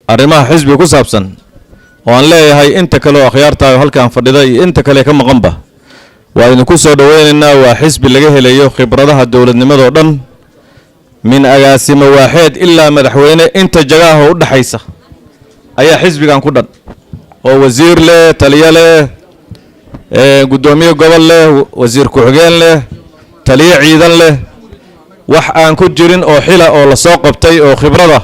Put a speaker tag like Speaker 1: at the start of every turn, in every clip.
Speaker 1: arrimaha xisbiga ku saabsan oo aan leeyahay inta kale oo akhyaartaayo halkaan fadhida iyo inta kale ka maqanba waa idinku soo dhaweynaynaa. waa xisbi laga helayo khibradaha dowladnimadoo dhan min agaasimo waaxeed ilaa madaxweyne inta jagaha u dhaxaysa ayaa xisbigan ku dhan oo wasiir leh, taliye leh, gudoomiye gobol leh, wasiir ku-xigeen leh, taliye ciidan leh, wax aan ku jirin oo xila oo la soo qabtay oo khibrada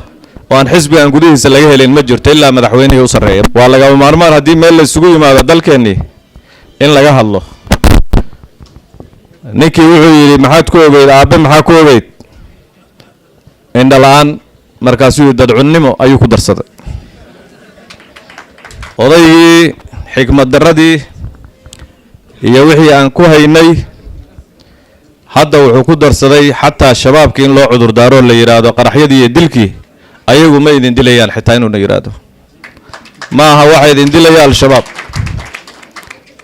Speaker 1: oo aan xisbigan gudihiisa laga helin ma jirto ilaa madaxweynihii u sarreeya. waa lagama maarmaan haddii meel la isugu yimaado dalkeennii in laga hadlo. ninkii wuxuu yidhi maxaad ku ogeyd aabbe, maxaa ku ogeyd? indhala-aan. markaasuu yidhi dadcunnimo ayuu ku darsaday. odaygii xikmad darradii iyo wixii aan ku haynay hadda wuxuu ku darsaday xataa shabaabkii in loo cudurdaaro la yidhaahdo qaraxyadii iyo dilkii ayagu ma idin dilayaan, xitaa inuuna yidhaahdo ma aha waxa idin dilaya al-shabaab,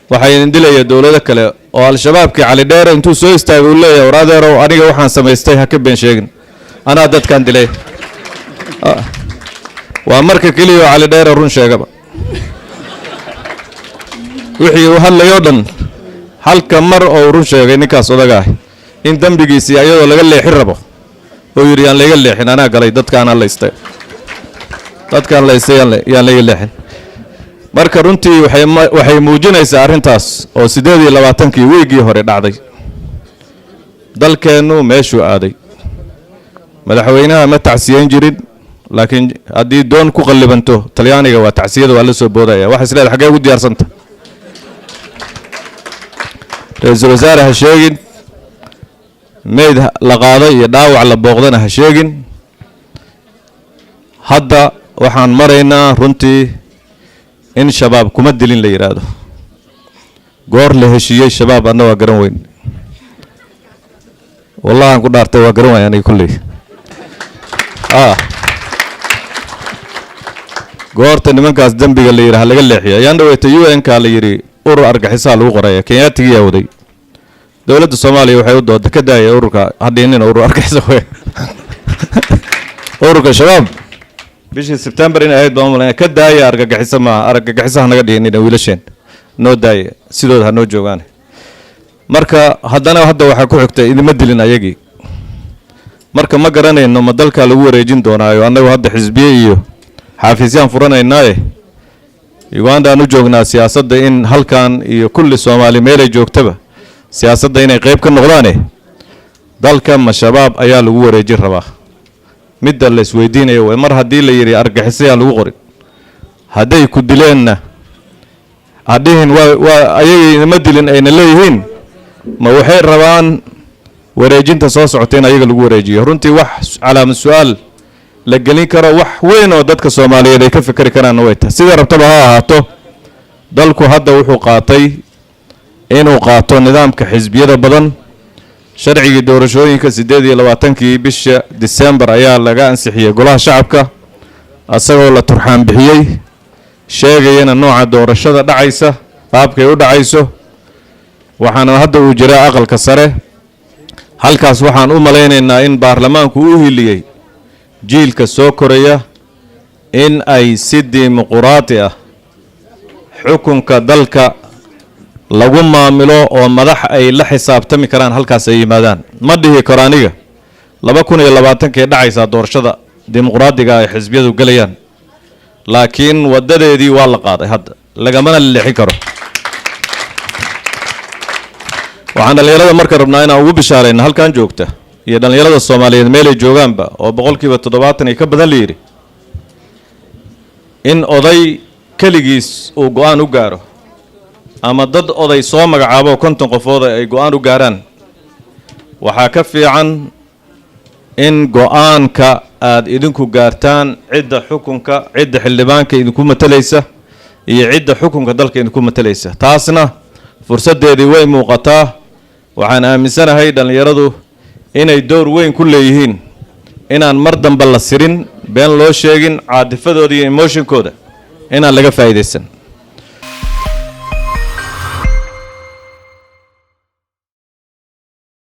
Speaker 1: waxaa idin dilaya dowlado kale oo al-shabaabkii cali dheere intuu soo istaagay uu leeyahay war adeerow aniga waxaan samaystay ha ka been sheegin, anaa dadkaan dilay. waa marka keliya oo cali dheere run sheegaba. wixii uu hadlayoo dhan halka mar oo run sheegay ninkaas odaga ah in dambigiisii ayadoo laga leexin rabo oo yidhi yaan layga leexin, anaa galay dadkaan laystay yaan layga leexin. marka runtii waxay muujinaysaa arrintaas oo 28kii weygii hore dhacday. dalkeennu meeshuu aaday. madaxweynaha ma tacsiyeyn jirin, laakiin haddii doon ku qallibanto talyaaniga waa tacsiyada waa la soo boodaya. waxa isleedahay xaggee ugu diyaarsanta? ra-iisul wasaare ha sheegin, meyd la qaaday iyo dhaawac la booqdana ha sheegin. hadda waxaan maraynaa runtii in shabaab kuma dilin la yidhaahdo. goor la heshiiyey shabaab anna waa garan weyn. wallahan ku dhaartay waa garan waay aniga kulley. goorta nimankaas dembiga la yidhaha laga leexiya ayaan dhaweeta UN-ka la yidhi urur argaxisaa lagu qoraya. kenyaatiga yaa waday. dowladda soomaaliya waxay u dooda ka daaya ururka hadhiinina urur argixisa wey. ururka shabaab bishii September in ahayd baan ka daaya argagixisa maaha, argagixisaha naga dhiinina wiilasheen noo daaya sidooda ha noo joogaan. marka haddana hadda waxaa ku xigtay idima dilin ayagii. marka ma garanayno ma dalka lagu wareejin doonaayo. annagu hadda xisbiye iyo xaafiisyaan furanaynaaye Uganda aan u joognaa siyaasadda in halkan iyo kulli Soomaali meelay joogtaba siyaasadda inay qayb ka noqdaane dalka ma shabaab ayaa lagu wareejin rabaa. midda la isweydiinayo way mar haddii la yidhi argagixisayaan lagu qorin, hadday ku dileenna hadhihin waa ayagii ma dilin ayna leeyihiin ma waxay rabaan wareejinta soo socota in ayaga lagu wareejiyo. runtii wax calaamad su-aal la gelin karo wax weyn oo dadka Soomaaliyeed ay ka fikri karaan way tahay. sida rabtaba ha ahaato dalku hadda wuxuu qaatay inuu qaato nidaamka xisbiyada badan. sharcigii doorashooyinka 28kii bisha December ayaa laga ansixiyay golaha shacabka asagoo la turxaan bixiyay sheegayana nooca doorashada dhacaysa qaabkay u dhacayso. waxaana hadda uu jiraa aqalka sare. halkaas waxaan u malaynaynaa in baarlamaanku u hiliyay jiilka soo koraya in ay si dimuqraadi ah xukunka dalka lagu maamilo oo madax ay la xisaabtami karaan halkaas ay yimaadaan. ma dhihi karo aniga 2020kii dhacaysa doorashada dimuqraadiga ay xisbiyadu galayaan, laakiin wadadeedii waa la qaaday hadda lagamana leexin karo. waxaan dhalinyarada marka rabnaa inaan ugu bishaarayno halkan joogta iyo dhalinyarada Soomaaliyeed meelay joogaanba oo 70% ka badan la yiri in oday kaligiis uu go'aan u gaaro ama dad oday soo magacaabo 50 qofood ay go'aan u gaaraan. waxaa ka fiican in go'aanka aad idinku gaartaan cidda xukunka, cidda xildhibaanka idinku matalaysa iyo cidda xukunka dalka idinku matalaysa. taasna fursadeedii way muuqataa. waxaan aaminsanahay dhalinyaradu inay door weyn ku leeyihiin inaan mar dambe la sirin, been loo sheegin, caadifadooda iyo emotionkooda inaan laga faa'iideysan.